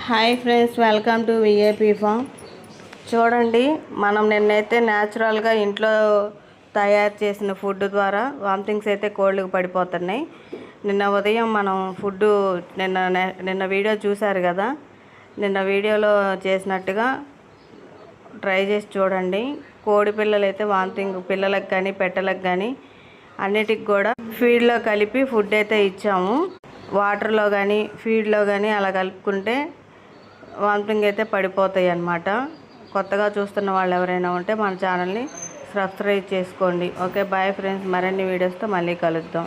Hi friends, welcome to VAP farm. చూడండి, మనం నిన్నైతే న్యాచురల్గా ఇంట్లో తయారు చేసిన ఫుడ్ ద్వారా వామిటింగ్స్ అయితే కోళ్ళకు పడిపోతున్నాయి. నిన్న ఉదయం మనం ఫుడ్ నిన్న వీడియో చూశారు కదా. నిన్న వీడియోలో చేసినట్టుగా ట్రై చేసి చూడండి. కోడి పిల్లలు అయితే వామిటింగ్, పిల్లలకు కానీ పెట్టలకు కానీ అన్నిటికి కూడా ఫీడ్లో కలిపి ఫుడ్ అయితే ఇచ్చాము. వాటర్లో కానీ ఫీడ్లో కానీ అలా కలుపుకుంటే వామిటింగ్ అయితే పడిపోతాయి అన్నమాట. కొత్తగా చూస్తున్న వాళ్ళు ఎవరైనా ఉంటే మన ఛానల్ని సబ్స్క్రైబ్ చేసుకోండి. Okay, bye friends. మరిన్ని వీడియోస్తో మళ్ళీ కలుద్దాం.